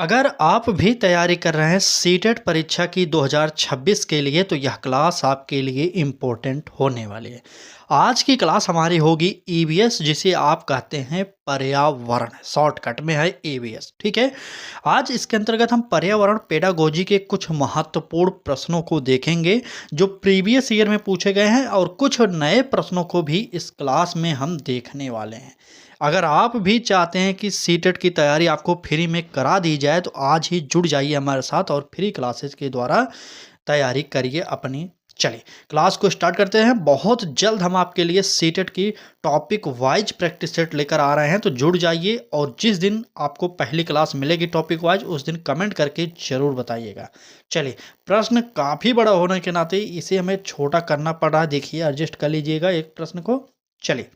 अगर आप भी तैयारी कर रहे हैं सीटेट परीक्षा की 2026 के लिए तो यह क्लास आपके लिए इम्पोर्टेंट होने वाली है। आज की क्लास हमारी होगी ईवीएस, जिसे आप कहते हैं पर्यावरण, शॉर्टकट में है ईवीएस। ठीक है। आज इसके अंतर्गत हम पर्यावरण पेडागोजी के कुछ महत्वपूर्ण प्रश्नों को देखेंगे जो प्रीवियस ईयर में पूछे गए हैं, और कुछ नए प्रश्नों को भी इस क्लास में हम देखने वाले हैं। अगर आप भी चाहते हैं कि सीटेट की तैयारी आपको फ्री में करा दी जाए तो आज ही जुड़ जाइए हमारे साथ और फ्री क्लासेस के द्वारा तैयारी करिए अपनी। चलिए क्लास को स्टार्ट करते हैं। बहुत जल्द हम आपके लिए सीटेट की टॉपिक वाइज प्रैक्टिस सेट लेकर आ रहे हैं, तो जुड़ जाइए। और जिस दिन आपको पहली क्लास मिलेगी टॉपिक वाइज, उस दिन कमेंट करके जरूर बताइएगा। चलिए, प्रश्न काफ़ी बड़ा होने के नाते इसे हमें छोटा करना पड़ रहा है। देखिए, एडजस्ट कर लीजिएगा एक प्रश्न को। चलिए,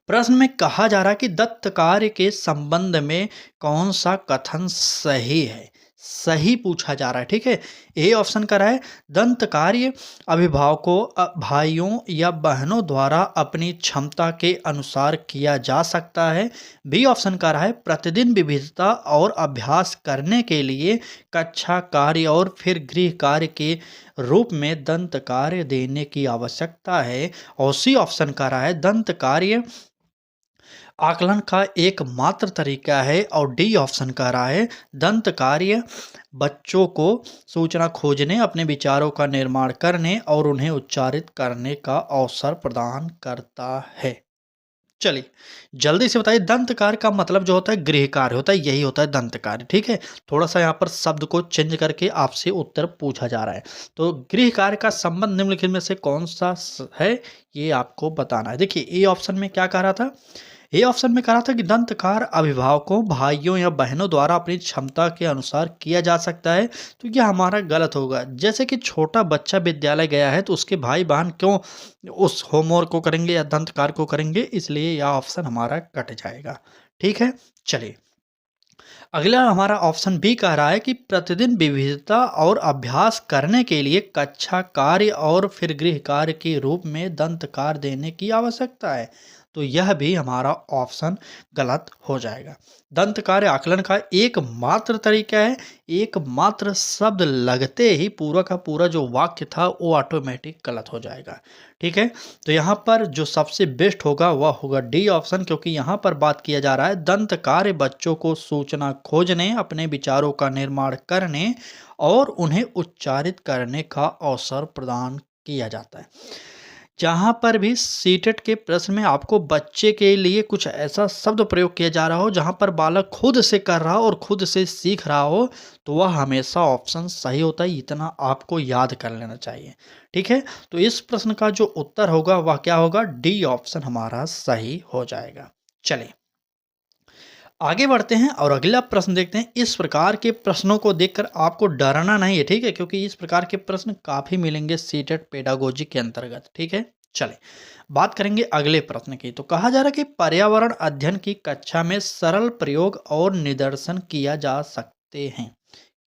प्रश्न में कहा जा रहा है कि दत्त कार्य के संबंध में कौन सा कथन सही है। सही पूछा जा रहा है। ठीक है। ए ऑप्शन का रहा है दंत कार्य अभिभावकों भाइयों या बहनों द्वारा अपनी क्षमता के अनुसार किया जा सकता है। बी ऑप्शन का रहा है प्रतिदिन विविधता और अभ्यास करने के लिए कक्षा कार्य और फिर गृह कार्य के रूप में दंत कार्य देने की आवश्यकता है। और सी ऑप्शन का रहा है दंत कार्य आकलन का एकमात्र तरीका है। और डी ऑप्शन कह रहा है दंत कार्य बच्चों को सूचना खोजने, अपने विचारों का निर्माण करने और उन्हें उच्चारित करने का अवसर प्रदान करता है। चलिए, जल्दी से बताइए, दंत कार्य का मतलब जो होता है गृह कार्य होता है, यही होता है दंत कार्य। ठीक है। थोड़ा सा यहाँ पर शब्द को चेंज करके आपसे उत्तर पूछा जा रहा है। तो गृह कार्य का संबंध निम्नलिखित में से कौन सा है, ये आपको बताना है। देखिए, ए ऑप्शन में क्या कह रहा था। ए ऑप्शन में कहा था कि दंत कार्य अभिभावकों भाइयों या बहनों द्वारा अपनी क्षमता के अनुसार किया जा सकता है। तो यह हमारा गलत होगा। जैसे कि छोटा बच्चा विद्यालय गया है तो उसके भाई बहन क्यों उस होमवर्क को करेंगे या दंत कार्य को करेंगे, इसलिए यह ऑप्शन हमारा कट जाएगा। ठीक है। चलिए, अगला हमारा ऑप्शन बी कह रहा है कि प्रतिदिन विविधता और अभ्यास करने के लिए कक्षा कार्य और फिर गृह कार्य के रूप में दंत कार्य देने की आवश्यकता है। तो यह भी हमारा ऑप्शन गलत हो जाएगा। दंत कार्य आकलन का एकमात्र तरीका है। एकमात्र शब्द लगते ही पूरा का पूरा जो वाक्य था वो ऑटोमेटिक गलत हो जाएगा। ठीक है। तो यहाँ पर जो सबसे बेस्ट होगा वह होगा डी ऑप्शन, क्योंकि यहाँ पर बात किया जा रहा है दंत कार्य बच्चों को सूचना खोजने, अपने विचारों का निर्माण करने और उन्हें उच्चारित करने का अवसर प्रदान किया जाता है। जहाँ पर भी सीटेट के प्रश्न में आपको बच्चे के लिए कुछ ऐसा शब्द प्रयोग किया जा रहा हो जहाँ पर बालक खुद से कर रहा हो और खुद से सीख रहा हो, तो वह हमेशा ऑप्शन सही होता है। इतना आपको याद कर लेना चाहिए। ठीक है। तो इस प्रश्न का जो उत्तर होगा वह क्या होगा, डी ऑप्शन हमारा सही हो जाएगा। चलिए, आगे बढ़ते हैं और अगला प्रश्न देखते हैं। इस प्रकार के प्रश्नों को देखकर आपको डरना नहीं है। ठीक है। क्योंकि इस प्रकार के प्रश्न काफ़ी मिलेंगे सीटेट पेडागोजी के अंतर्गत। ठीक है। चले, बात करेंगे अगले प्रश्न की। तो कहा जा रहा है कि पर्यावरण अध्ययन की कक्षा में सरल प्रयोग और निदर्शन किया जा सकते हैं।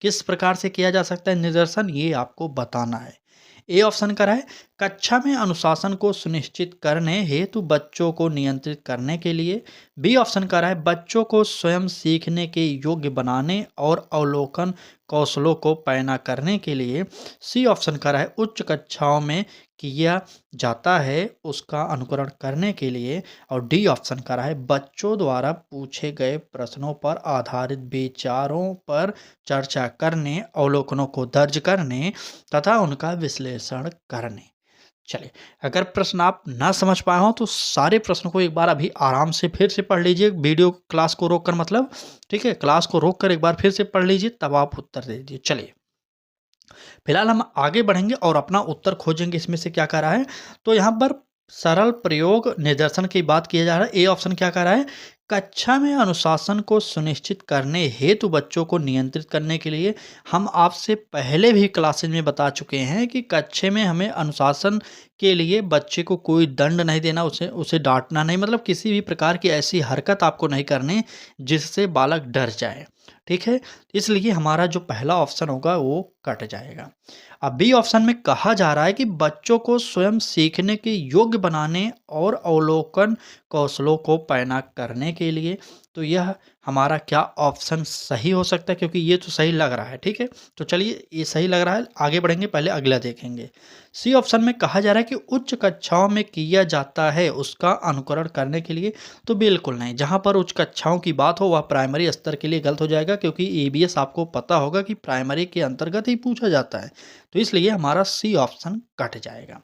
किस प्रकार से किया जा सकता है निदर्शन, ये आपको बताना है। ए ऑप्शन का है कक्षा में अनुशासन को सुनिश्चित करने हेतु बच्चों को नियंत्रित करने के लिए। बी ऑप्शन का है बच्चों को स्वयं सीखने के योग्य बनाने और अवलोकन कौशलों को पैना करने के लिए। सी ऑप्शन का है उच्च कक्षाओं में किया जाता है उसका अनुकरण करने के लिए। और डी ऑप्शन का है बच्चों द्वारा पूछे गए प्रश्नों पर आधारित विचारों पर चर्चा करने, अवलोकनों को दर्ज करने तथा उनका विश्लेषण करने। चलिए, अगर प्रश्न आप ना समझ पाए हो तो सारे प्रश्नों को एक बार अभी आराम से फिर से पढ़ लीजिए। वीडियो क्लास को रोककर, मतलब ठीक है, क्लास को रोककर एक बार फिर से पढ़ लीजिए, तब आप उत्तर दे दीजिए। चलिए, फिलहाल हम आगे बढ़ेंगे और अपना उत्तर खोजेंगे इसमें से क्या कह रहा है। तो यहाँ पर सरल प्रयोग निदर्शन की बात किया जा रहा है। ए ऑप्शन क्या कह रहा है, कक्षा में अनुशासन को सुनिश्चित करने हेतु बच्चों को नियंत्रित करने के लिए। हम आपसे पहले भी क्लासेज में बता चुके हैं कि कक्षा में हमें अनुशासन के लिए बच्चे को कोई दंड नहीं देना, उसे डांटना नहीं, मतलब किसी भी प्रकार की ऐसी हरकत आपको नहीं करनी जिससे बालक डर जाए। ठीक है। इसलिए हमारा जो पहला ऑप्शन होगा वो कट जाएगा। अब बी ऑप्शन में कहा जा रहा है कि बच्चों को स्वयं सीखने के योग्य बनाने और अवलोकन कौशलों को पैना करने के लिए। तो यह हमारा क्या ऑप्शन सही हो सकता है, क्योंकि ये तो सही लग रहा है। ठीक है, तो चलिए ये सही लग रहा है, आगे बढ़ेंगे, पहले अगला देखेंगे। सी ऑप्शन में कहा जा रहा है कि उच्च कक्षाओं में किया जाता है उसका अनुकरण करने के लिए, तो बिल्कुल नहीं। जहाँ पर उच्च कक्षाओं की बात हो वह प्राइमरी स्तर के लिए गलत हो जाएगा, क्योंकि ईबीएस आपको पता होगा कि प्राइमरी के अंतर्गत ही पूछा जाता है, तो इसलिए हमारा सी ऑप्शन कट जाएगा।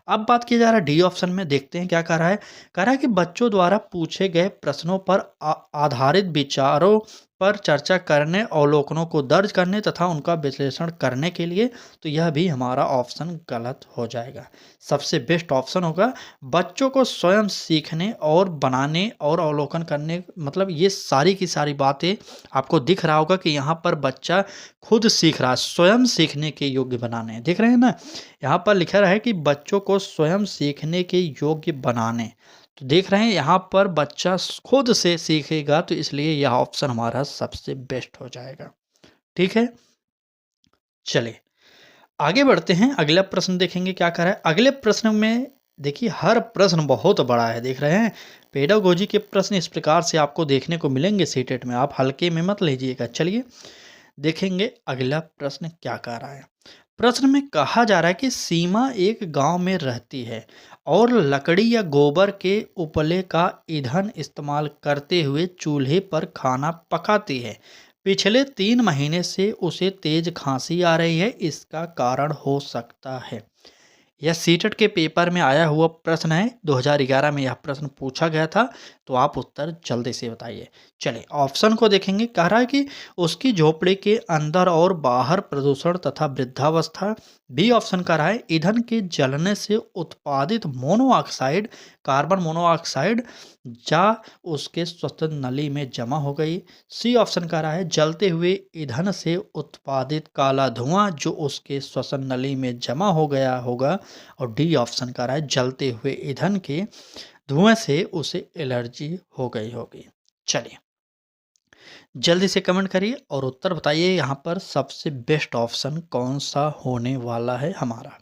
अब बात की जा रहा है डी ऑप्शन में, देखते हैं क्या कह रहा है। कह रहा है कि बच्चों द्वारा पूछे गए प्रश्नों पर आधारित विचारों पर चर्चा करने, अवलोकनों को दर्ज करने तथा उनका विश्लेषण करने के लिए, तो यह भी हमारा ऑप्शन गलत हो जाएगा। सबसे बेस्ट ऑप्शन होगा बच्चों को स्वयं सीखने और बनाने और अवलोकन करने, मतलब ये सारी की सारी बातें आपको दिख रहा होगा कि यहाँ पर बच्चा खुद सीख रहा है, स्वयं सीखने के योग्य बनाने, दिख रहे हैं ना। यहाँ पर लिखा है कि बच्चों को स्वयं सीखने के योग्य बनाने, तो देख रहे हैं यहाँ पर बच्चा खुद से सीखेगा, तो इसलिए यह ऑप्शन हमारा सबसे बेस्ट हो जाएगा। ठीक है, चलिए आगे बढ़ते हैं, अगला प्रश्न देखेंगे क्या कर रहा है। अगले प्रश्न में देखिए हर प्रश्न बहुत बड़ा है, देख रहे हैं। पेडागोजी के प्रश्न इस प्रकार से आपको देखने को मिलेंगे सीटेट में, आप हल्के में मत लीजिएगा। चलिए देखेंगे अगला प्रश्न क्या कह रहा है। प्रश्न में कहा जा रहा है कि सीमा एक गांव में रहती है और लकड़ी या गोबर के उपले का ईंधन इस्तेमाल करते हुए चूल्हे पर खाना पकाती है। पिछले 3 महीने से उसे तेज खांसी आ रही है, इसका कारण हो सकता है। यह सीटेट के पेपर में आया हुआ प्रश्न है, 2011 में यह प्रश्न पूछा गया था, तो आप उत्तर जल्दी से बताइए। चलिए ऑप्शन को देखेंगे। कह रहा है कि उसकी झोपड़ी के अंदर और बाहर प्रदूषण तथा वृद्धावस्था। बी ऑप्शन कह रहा है ईंधन के जलने से उत्पादित मोनोऑक्साइड, कार्बन मोनोऑक्साइड जा उसके श्वसन नली में जमा हो गई। सी ऑप्शन कह रहा है जलते हुए ईंधन से उत्पादित काला धुआं जो उसके श्वसन नली में जमा हो गया होगा। और डी ऑप्शन कह रहा है जलते हुए ईंधन के धुएं से उसे एलर्जी हो गई होगी। चलिए जल्दी से कमेंट करिए और उत्तर बताइए यहाँ पर सबसे बेस्ट ऑप्शन कौन सा होने वाला है हमारा।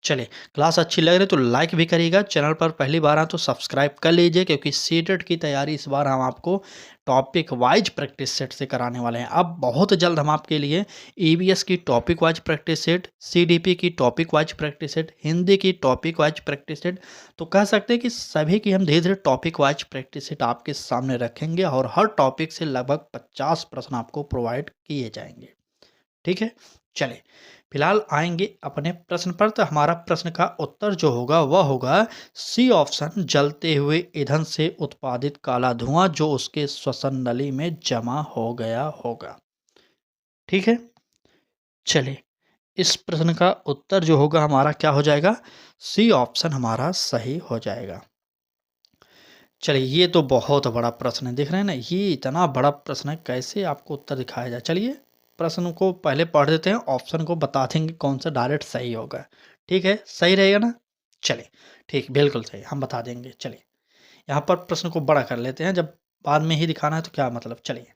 चलिए क्लास अच्छी लग रही है तो लाइक भी करिएगा, चैनल पर पहली बार आए तो सब्सक्राइब कर लीजिए, क्योंकि सीटेट की तैयारी इस बार हम आपको टॉपिक वाइज प्रैक्टिस सेट से कराने वाले हैं। अब बहुत जल्द हम आपके लिए ईवीएस की topic wise practice set, CDP की topic wise practice set, Hindi की टॉपिक वाइज प्रैक्टिस सेट, तो कह सकते हैं कि सभी की हम धीरे धीरे टॉपिक वाइज प्रैक्टिस सेट आपके सामने रखेंगे और हर टॉपिक से लगभग 50 प्रश्न आपको प्रोवाइड किए जाएंगे। ठीक है, चलिए फिलहाल आएंगे अपने प्रश्न पर। तो हमारा प्रश्न का उत्तर जो होगा वह होगा सी ऑप्शन, जलते हुए ईंधन से उत्पादित काला धुआं जो उसके श्वसन नली में जमा हो गया होगा। ठीक है, चलिए इस प्रश्न का उत्तर जो होगा हमारा क्या हो जाएगा, सी ऑप्शन हमारा सही हो जाएगा। चलिए ये तो बहुत बड़ा प्रश्न है, देख रहे हैं ना, ये इतना बड़ा प्रश्न है, कैसे आपको उत्तर दिखाया जाए। चलिए प्रश्न को पहले पढ़ देते हैं, ऑप्शन को बता देंगे कौन सा डायरेक्ट सही होगा। ठीक है, सही रहेगा ना। चलिए ठीक, बिल्कुल सही, हम बता देंगे। चलिए यहाँ पर प्रश्न को बड़ा कर लेते हैं, जब बाद में ही दिखाना है तो क्या मतलब। चलिए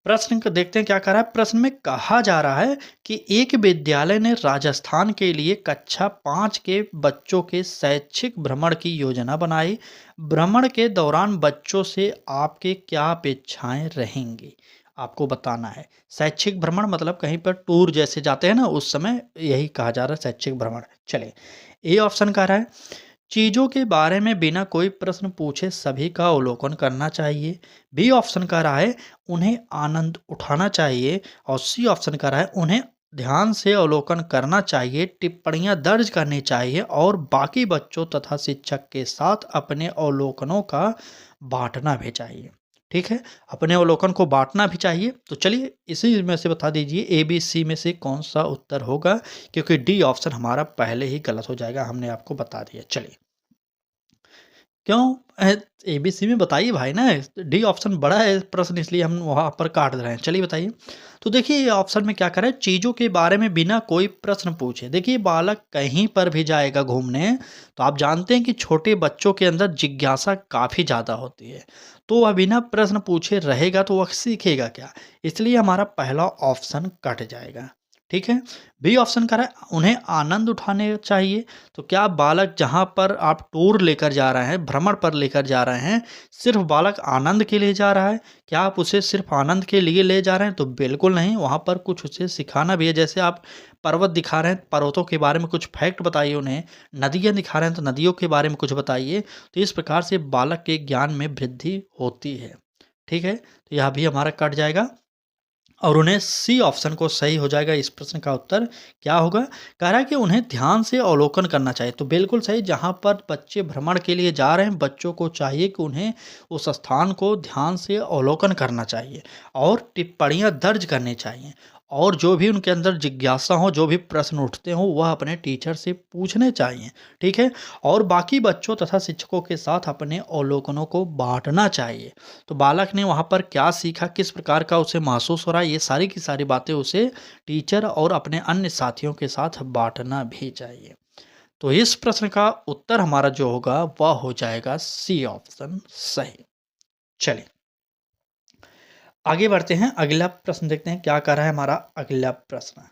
प्रश्न को देखते हैं क्या कह रहा है। प्रश्न में कहा जा रहा है कि एक विद्यालय ने राजस्थान के लिए कक्षा 5 के बच्चों के शैक्षिक भ्रमण की योजना बनाई। भ्रमण के दौरान बच्चों से आपके क्या अपेक्षाएं रहेंगी, आपको बताना है। शैक्षिक भ्रमण मतलब कहीं पर टूर जैसे जाते हैं ना, उस समय यही कहा जा रहा है शैक्षिक भ्रमण। चलिए ए ऑप्शन कह रहा है चीज़ों के बारे में बिना कोई प्रश्न पूछे सभी का अवलोकन करना चाहिए। बी ऑप्शन कह रहा है उन्हें आनंद उठाना चाहिए। और सी ऑप्शन कह रहा है उन्हें ध्यान से अवलोकन करना चाहिए, टिप्पणियां दर्ज करनी चाहिए और बाकी बच्चों तथा शिक्षक के साथ अपने अवलोकनों का बांटना भी चाहिए। ठीक है, अपने अवलोकन को बांटना भी चाहिए। तो चलिए इसी में से बता दीजिए ए बी सी में से कौन सा उत्तर होगा, क्योंकि डी ऑप्शन हमारा पहले ही गलत हो जाएगा, हमने आपको बता दिया। चलिए क्यों ए बी सी में बताइए भाई ना, डी ऑप्शन बड़ा है प्रश्न इसलिए हम वहाँ पर काट रहे हैं। चलिए बताइए। तो देखिए ये ऑप्शन में क्या करें, चीज़ों के बारे में बिना कोई प्रश्न पूछे। देखिए बालक कहीं पर भी जाएगा घूमने, तो आप जानते हैं कि छोटे बच्चों के अंदर जिज्ञासा काफ़ी ज़्यादा होती है, तो वह बिना प्रश्न पूछे रहेगा तो वह सीखेगा क्या, इसलिए हमारा पहला ऑप्शन कट जाएगा। ठीक है। बी ऑप्शन कह रहा है उन्हें आनंद उठाने चाहिए। तो क्या बालक जहाँ पर आप टूर लेकर जा रहे हैं, भ्रमण पर लेकर जा रहे हैं, सिर्फ बालक आनंद के लिए जा रहा है? क्या आप उसे सिर्फ आनंद के लिए ले जा रहे हैं? तो बिल्कुल नहीं, वहाँ पर कुछ उसे सिखाना भी है। जैसे आप पर्वत दिखा रहे हैं, पर्वतों के बारे में कुछ फैक्ट बताइए उन्हें। नदियाँ दिखा रहे हैं तो नदियों के बारे में कुछ बताइए। तो इस प्रकार से बालक के ज्ञान में वृद्धि होती है। ठीक है, तो यह भी हमारा कट जाएगा और उन्हें सी ऑप्शन को सही हो जाएगा। इस प्रश्न का उत्तर क्या होगा? कह रहा है कि उन्हें ध्यान से अवलोकन करना चाहिए। तो बिल्कुल सही, जहाँ पर बच्चे भ्रमण के लिए जा रहे हैं, बच्चों को चाहिए कि उन्हें उस स्थान को ध्यान से अवलोकन करना चाहिए और टिप्पणियाँ दर्ज करनी चाहिए। और जो भी उनके अंदर जिज्ञासा हो, जो भी प्रश्न उठते हों, वह अपने टीचर से पूछने चाहिए। ठीक है, और बाकी बच्चों तथा शिक्षकों के साथ अपने अवलोकनों को बांटना चाहिए। तो बालक ने वहाँ पर क्या सीखा, किस प्रकार का उसे महसूस हो रहा है, ये सारी की सारी बातें उसे टीचर और अपने अन्य साथियों के साथ बांटना भी चाहिए। तो इस प्रश्न का उत्तर हमारा जो होगा वह हो जाएगा सी ऑप्शन सही। चलिए आगे बढ़ते हैं, अगला प्रश्न देखते हैं क्या कह रहा है हमारा अगला प्रश्न।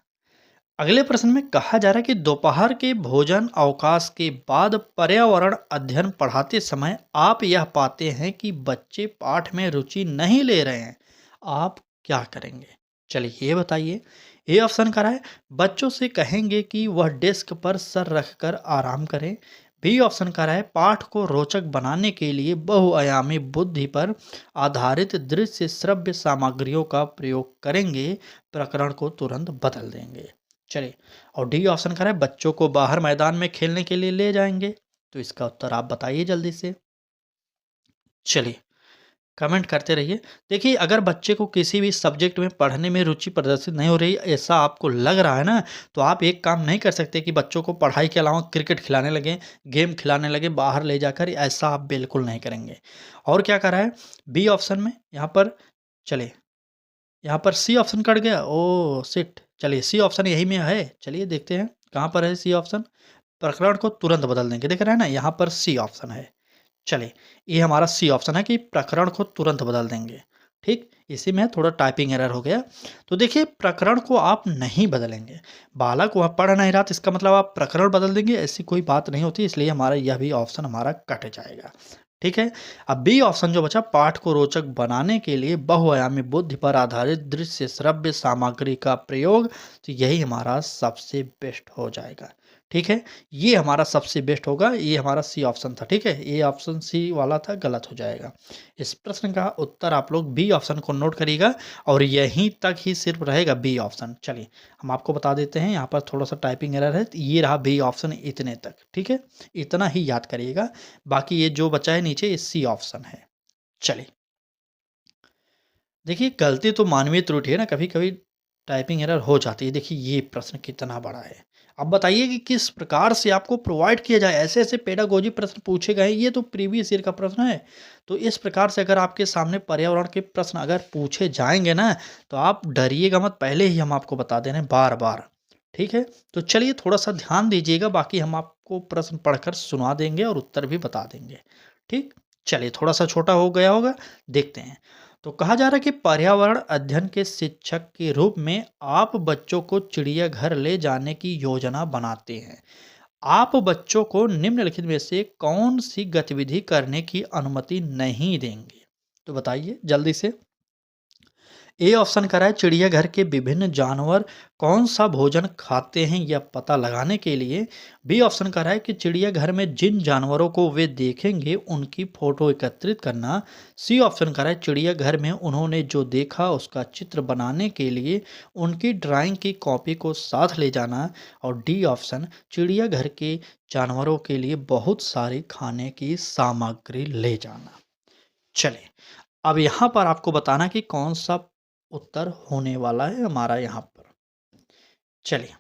अगले प्रश्न में कहा जा रहा है कि दोपहर के भोजन अवकाश के बाद पर्यावरण अध्ययन पढ़ाते समय आप यह पाते हैं कि बच्चे पाठ में रुचि नहीं ले रहे हैं, आप क्या करेंगे? चलिए ये बताइए। ए ऑप्शन करा है बच्चों से कहेंगे कि वह डेस्क पर सर रखकर आराम करें। बी ऑप्शन करा है पाठ को रोचक बनाने के लिए बहुआयामी बुद्धि पर आधारित दृश्य श्रव्य सामग्रियों का प्रयोग करेंगे, प्रकरण को तुरंत बदल देंगे। चलिए, और डी ऑप्शन करें बच्चों को बाहर मैदान में खेलने के लिए ले जाएंगे। तो इसका उत्तर आप बताइए जल्दी से। चलिए कमेंट करते रहिए। देखिए अगर बच्चे को किसी भी सब्जेक्ट में पढ़ने में रुचि प्रदर्शित नहीं हो रही, ऐसा आपको लग रहा है ना, तो आप एक काम नहीं कर सकते कि बच्चों को पढ़ाई के अलावा क्रिकेट खिलाने लगें, गेम खिलाने लगें बाहर ले जाकर, ऐसा आप बिल्कुल नहीं करेंगे। और क्या करा है बी ऑप्शन में यहाँ पर? चलिए यहाँ पर सी ऑप्शन कट गया, ओ शिट। चलिए सी ऑप्शन यही में है, चलिए देखते हैं कहाँ पर है सी ऑप्शन। प्रकरण को तुरंत बदल देंगे, देख रहे हैं ना, यहाँ पर सी ऑप्शन है। चलिए ये हमारा सी ऑप्शन है कि प्रकरण को तुरंत बदल देंगे। ठीक, इसी में थोड़ा टाइपिंग एरर हो गया। तो देखिए प्रकरण को आप नहीं बदलेंगे, बालक वह पढ़ नहीं रहा तो इसका मतलब आप प्रकरण बदल देंगे, ऐसी कोई बात नहीं होती। इसलिए हमारा यह भी ऑप्शन हमारा कट जाएगा। ठीक है, अब बी ऑप्शन जो बचा, पाठ को रोचक बनाने के लिए बहुआयामी बुद्धि पर आधारित दृश्य श्रव्य सामग्री का प्रयोग, तो यही हमारा सबसे बेस्ट हो जाएगा। ठीक है, ये हमारा सबसे बेस्ट होगा, ये हमारा सी ऑप्शन था। ठीक है, ये ऑप्शन सी वाला था, गलत हो जाएगा। इस प्रश्न का उत्तर आप लोग बी ऑप्शन को नोट करिएगा और यहीं तक ही सिर्फ रहेगा बी ऑप्शन। चलिए हम आपको बता देते हैं, यहाँ पर थोड़ा सा टाइपिंग एरर है, तो ये रहा बी ऑप्शन इतने तक। ठीक है, इतना ही याद करिएगा, बाकी ये जो बचा है नीचे ये सी ऑप्शन है। चलिए देखिए गलती तो मानवीय त्रुटि है ना, कभी कभी टाइपिंग एरर हो जाती है। देखिए ये प्रश्न कितना बड़ा है, अब बताइए कि किस प्रकार से आपको प्रोवाइड किया जाए। ऐसे ऐसे पेडागोजी प्रश्न पूछे गए, ये तो प्रीवियस ईयर का प्रश्न है। तो इस प्रकार से अगर आपके सामने पर्यावरण के प्रश्न अगर पूछे जाएंगे ना, तो आप डरिएगा मत, पहले ही हम आपको बता दे रहे हैं बार बार। ठीक है, तो चलिए थोड़ा सा ध्यान दीजिएगा, बाकी हम आपको प्रश्न पढ़कर सुना देंगे और उत्तर भी बता देंगे। ठीक, चलिए थोड़ा सा छोटा हो गया होगा, देखते हैं। तो कहा जा रहा है कि पर्यावरण अध्ययन के शिक्षक के रूप में आप बच्चों को चिड़ियाघर ले जाने की योजना बनाते हैं। आप बच्चों को निम्नलिखित में से कौन सी गतिविधि करने की अनुमति नहीं देंगे? तो बताइए जल्दी से। ए ऑप्शन करा है चिड़ियाघर के विभिन्न जानवर कौन सा भोजन खाते हैं यह पता लगाने के लिए। बी ऑप्शन करा है कि चिड़ियाघर में जिन जानवरों को वे देखेंगे उनकी फोटो एकत्रित करना। सी ऑप्शन करा है चिड़ियाघर में उन्होंने जो देखा उसका चित्र बनाने के लिए उनकी ड्राइंग की कॉपी को साथ ले जाना। और डी ऑप्शन चिड़ियाघर के जानवरों के लिए बहुत सारी खाने की सामग्री ले जाना। चलिए अब यहाँ पर आपको बताना कि कौन सा उत्तर होने वाला है हमारा यहाँ पर। चलिए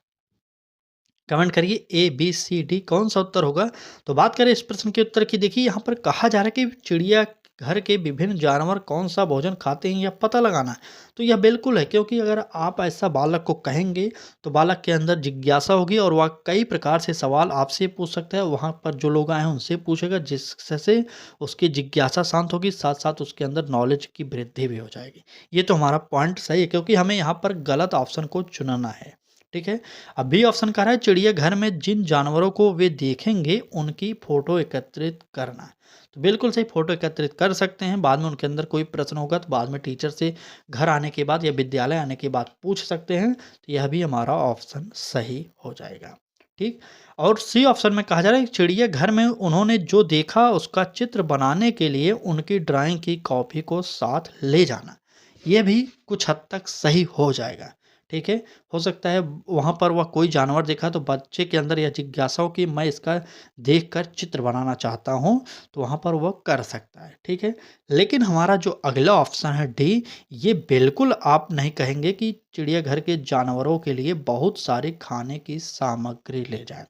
कमेंट करिए ए बी सी डी कौन सा उत्तर होगा। तो बात करें इस प्रश्न के उत्तर की, देखिए यहाँ पर कहा जा रहा है कि चिड़िया घर के विभिन्न जानवर कौन सा भोजन खाते हैं यह पता लगाना। तो यह बिल्कुल है, क्योंकि अगर आप ऐसा बालक को कहेंगे तो बालक के अंदर जिज्ञासा होगी और वह कई प्रकार से सवाल आपसे पूछ सकता है, वहाँ पर जो लोग आए हैं उनसे पूछेगा, जिससे उसकी जिज्ञासा शांत होगी, साथ साथ उसके अंदर नॉलेज की वृद्धि भी हो जाएगी। ये तो हमारा पॉइंट सही है, क्योंकि हमें यहाँ पर गलत ऑप्शन को चुनना है। ठीक है। अब बी ऑप्शन कह रहा है चिड़ियाघर में जिन जानवरों को वे देखेंगे उनकी फोटो एकत्रित करना। तो बिल्कुल सही, फोटो एकत्रित कर सकते हैं। बाद में उनके अंदर कोई प्रश्न होगा तो बाद में टीचर से घर आने के बाद या विद्यालय आने के बाद पूछ सकते हैं। तो यह भी हमारा ऑप्शन सही हो जाएगा। ठीक। और सी ऑप्शन में कहा जा रहा है कि चिड़ियाघर में उन्होंने जो देखा उसका चित्र बनाने के लिए उनकी ड्राइंग की कॉपी को साथ ले जाना। ये भी कुछ हद तक सही हो जाएगा। ठीक है। हो सकता है वहाँ पर वह कोई जानवर देखा तो बच्चे के अंदर यह जिज्ञासा हो कि मैं इसका देखकर चित्र बनाना चाहता हूँ, तो वहाँ पर वह कर सकता है। ठीक है। लेकिन हमारा जो अगला ऑप्शन है डी, ये बिल्कुल आप नहीं कहेंगे कि चिड़ियाघर के जानवरों के लिए बहुत सारी खाने की सामग्री ले जाएं।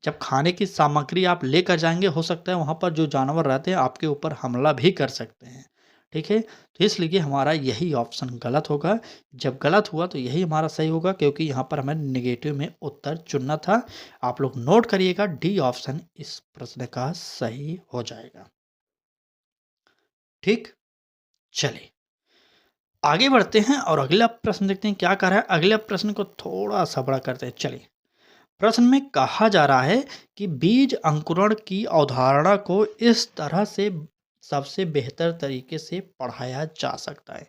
जब खाने की सामग्री आप लेकर जाएंगे, हो सकता है वहाँ पर जो जानवर रहते हैं आपके ऊपर हमला भी कर सकते हैं। ठीक है। तो इसलिए हमारा यही ऑप्शन गलत होगा। जब गलत हुआ तो यही हमारा सही होगा, क्योंकि यहाँ पर हमें नेगेटिव में उत्तर चुनना था। आप लोग नोट करिएगा, डी ऑप्शन इस प्रश्न का सही हो जाएगा। ठीक। चलिए आगे बढ़ते हैं और अगला प्रश्न देखते हैं क्या कर रहा है। अगले प्रश्न को थोड़ा सा बड़ा करते हैं। चलिए, प्रश्न में कहा जा रहा है कि बीज अंकुरण की अवधारणा को इस तरह से सबसे बेहतर तरीके से पढ़ाया जा सकता है।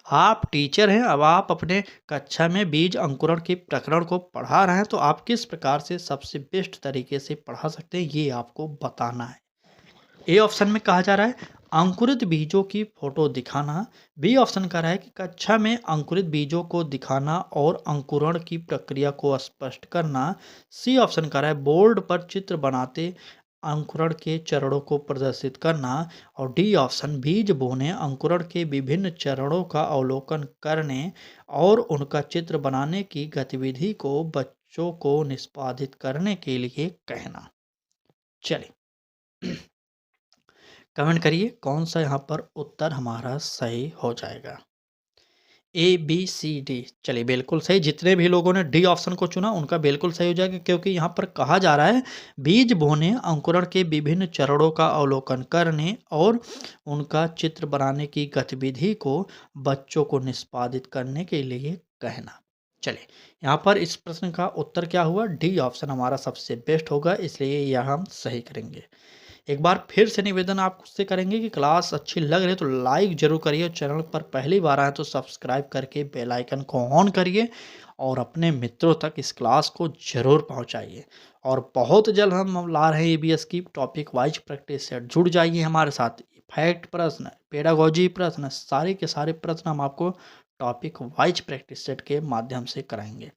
आप टीचर हैं, अब आप अपने कक्षा में बीज अंकुरण के प्रकरण को पढ़ा रहे हैं, तो आप किस प्रकार से सबसे बेस्ट तरीके से पढ़ा सकते हैं ये आपको बताना है। ए ऑप्शन में कहा जा रहा है अंकुरित बीजों की फोटो दिखाना। बी ऑप्शन कह रहा है कि कक्षा में अंकुरित बीजों को दिखाना और अंकुरण की प्रक्रिया को स्पष्ट करना। सी ऑप्शन कह रहा है बोर्ड पर चित्र बनाते अंकुरण के चरणों को प्रदर्शित करना। और डी ऑप्शन बीज बोने अंकुरण के विभिन्न चरणों का अवलोकन करने और उनका चित्र बनाने की गतिविधि को बच्चों को निष्पादित करने के लिए कहना। चलिए कमेंट करिए कौन सा यहाँ पर उत्तर हमारा सही हो जाएगा। ए बी सी डी, चलिए बिल्कुल सही। जितने भी लोगों ने डी ऑप्शन को चुना उनका बिल्कुल सही हो जाएगा, क्योंकि यहाँ पर कहा जा रहा है बीज बोने अंकुरण के विभिन्न चरणों का अवलोकन करने और उनका चित्र बनाने की गतिविधि को बच्चों को निष्पादित करने के लिए कहना। चलिए यहाँ पर इस प्रश्न का उत्तर क्या हुआ, डी ऑप्शन हमारा सबसे बेस्ट होगा, इसलिए यह हम सही करेंगे। एक बार फिर से निवेदन आपसे करेंगे कि क्लास अच्छी लग रही है तो लाइक जरूर करिए, और चैनल पर पहली बार आए तो सब्सक्राइब करके बेल आइकन को ऑन करिए और अपने मित्रों तक इस क्लास को जरूर पहुंचाइए। और बहुत जल्द हम ला रहे हैं ईबीएस की टॉपिक वाइज प्रैक्टिस सेट, जुड़ जाइए हमारे साथ। फैक्ट प्रश्न, पेडागोजी प्रश्न, सारे के सारे प्रश्न हम आपको टॉपिक वाइज प्रैक्टिस सेट के माध्यम से कराएंगे।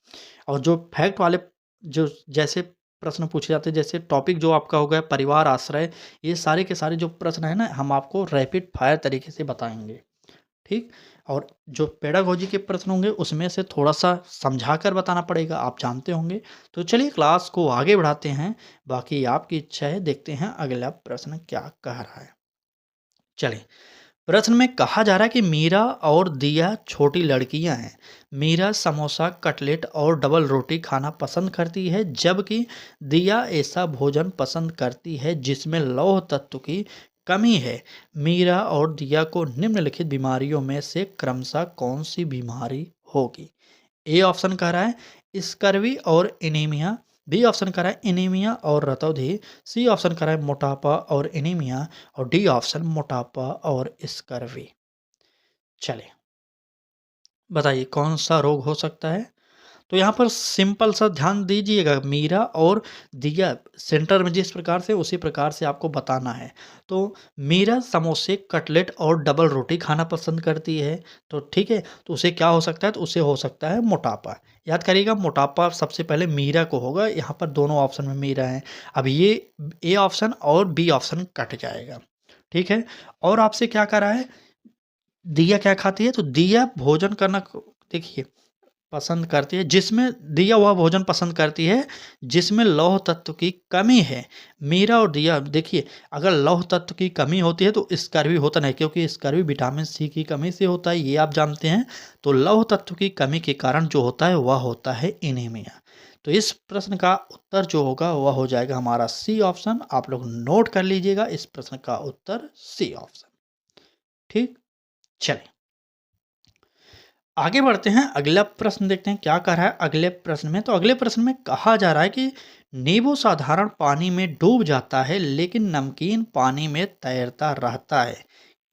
और जो फैक्ट वाले जो जैसे प्रश्न पूछे जाते हैं, जैसे टॉपिक जो आपका हो गया परिवार आश्रय, ये सारे के सारे जो प्रश्न है ना हम आपको रैपिड फायर तरीके से बताएंगे। ठीक। और जो पेडागोजी के प्रश्न होंगे उसमें से थोड़ा सा समझा कर बताना पड़ेगा, आप जानते होंगे। तो चलिए क्लास को आगे बढ़ाते हैं, बाकी आपकी इच्छा है। देखते हैं अगला प्रश्न क्या कह रहा है। चलिए प्रश्न में कहा जा रहा है कि मीरा और दिया छोटी लड़कियां हैं। मीरा समोसा, कटलेट और डबल रोटी खाना पसंद करती है, जबकि दिया ऐसा भोजन पसंद करती है जिसमें लौह तत्व की कमी है। मीरा और दिया को निम्नलिखित बीमारियों में से क्रमशः कौन सी बीमारी होगी। ए ऑप्शन कह रहा है स्कर्वी और एनीमिया। बी ऑप्शन कह रहा है एनीमिया और रतौंधी। सी ऑप्शन कह रहा है मोटापा और एनीमिया। और डी ऑप्शन मोटापा और स्कर्वी। चलिए बताइए कौन सा रोग हो सकता है। तो यहाँ पर सिंपल सा ध्यान दीजिएगा, मीरा और दिया सेंटर में जिस प्रकार से उसी प्रकार से आपको बताना है। तो मीरा समोसे, कटलेट और डबल रोटी खाना पसंद करती है, तो ठीक है, तो उसे क्या हो सकता है, तो उसे हो सकता है मोटापा। याद करिएगा मोटापा सबसे पहले मीरा को होगा, यहाँ पर दोनों ऑप्शन में मीरा है। अब ये ए ऑप्शन और बी ऑप्शन कट जाएगा। ठीक है। और आपसे क्या कह रहा है, दिया क्या खाती है, तो दिया भोजन करना देखिए पसंद करती है जिसमें दिया हुआ भोजन पसंद करती है जिसमें लौह तत्व की कमी है। मीरा और दिया देखिए, अगर लौह तत्व की कमी होती है तो स्कर्वी होता नहीं, क्योंकि स्कर्वी विटामिन सी की कमी से होता है, ये आप जानते हैं। तो लौह तत्व की कमी के कारण जो होता है वह होता है एनीमिया। तो इस प्रश्न का उत्तर जो होगा वह हो जाएगा हमारा सी ऑप्शन। आप लोग नोट कर लीजिएगा, इस प्रश्न का उत्तर सी ऑप्शन। ठीक। चलिए आगे बढ़ते हैं, अगला प्रश्न देखते हैं क्या कह रहा है अगले प्रश्न में। तो अगले प्रश्न में कहा जा रहा है कि नींबू साधारण पानी में डूब जाता है लेकिन नमकीन पानी में तैरता रहता है,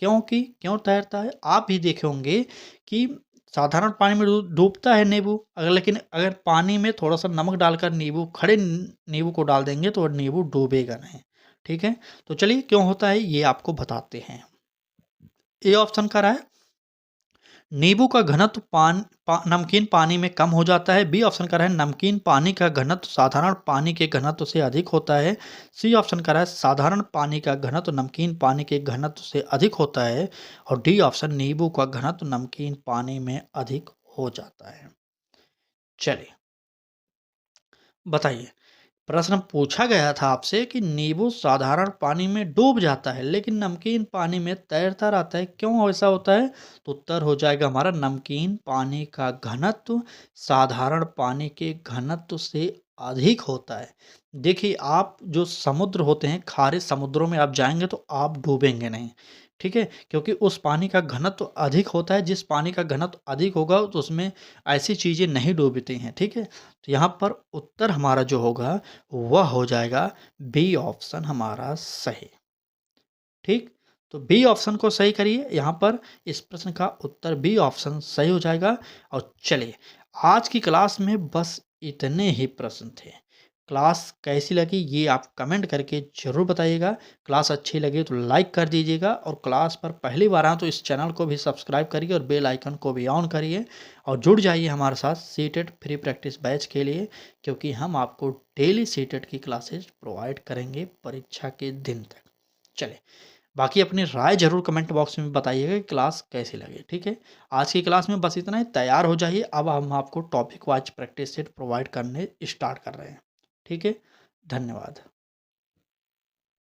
क्योंकि क्यों तैरता है? आप भी देखे होंगे कि साधारण पानी में डूबता है नींबू, अगर लेकिन अगर पानी में थोड़ा सा नमक डालकर नींबू खड़े नींबू को डाल देंगे तो नींबू डूबेगा नहीं। ठीक है, तो चलिए क्यों होता है ये आपको बताते हैं। ए ऑप्शन का रहा है नींबू का घनत्व नमकीन पानी में कम हो जाता है। बी ऑप्शन का रहा है नमकीन पानी का घनत्व साधारण पानी के घनत्व से अधिक होता है। सी ऑप्शन का रहा है साधारण पानी का घनत्व नमकीन पानी के घनत्व से अधिक होता है। और डी ऑप्शन नींबू का घनत्व नमकीन पानी में अधिक हो जाता है। चलिए बताइए, प्रश्न पूछा गया था आपसे कि नींबू साधारण पानी में डूब जाता है लेकिन नमकीन पानी में तैरता रहता है, क्यों ऐसा होता है? तो उत्तर हो जाएगा हमारा नमकीन पानी का घनत्व साधारण पानी के घनत्व से अधिक होता है। देखिए, आप जो समुद्र होते हैं, खारे समुद्रों में आप जाएंगे तो आप डूबेंगे नहीं। ठीक है, क्योंकि उस पानी का घनत्व अधिक होता है। जिस पानी का घनत्व अधिक होगा तो उसमें ऐसी चीज़ें नहीं डूबती हैं। ठीक है, तो यहाँ पर उत्तर हमारा जो होगा वह हो जाएगा बी ऑप्शन हमारा सही। ठीक, तो बी ऑप्शन को सही करिए, यहाँ पर इस प्रश्न का उत्तर बी ऑप्शन सही हो जाएगा। और चलिए, आज की क्लास में बस इतने ही प्रश्न थे। क्लास कैसी लगी ये आप कमेंट करके ज़रूर बताइएगा। क्लास अच्छी लगी तो लाइक कर दीजिएगा, और क्लास पर पहली बार आए तो इस चैनल को भी सब्सक्राइब करिए और बेल आइकन को भी ऑन करिए। और जुड़ जाइए हमारे साथ सीटेट फ्री प्रैक्टिस बैच के लिए, क्योंकि हम आपको डेली सीटेट की क्लासेज प्रोवाइड करेंगे परीक्षा के दिन तक। चले, बाकी अपनी राय ज़रूर कमेंट बॉक्स में बताइएगा कि क्लास कैसी लगी। ठीक है, आज की क्लास में बस इतना ही। तैयार हो जाइए, अब हम आपको topic wise practice set provide करने स्टार्ट कर रहे हैं। ठीक है, धन्यवाद।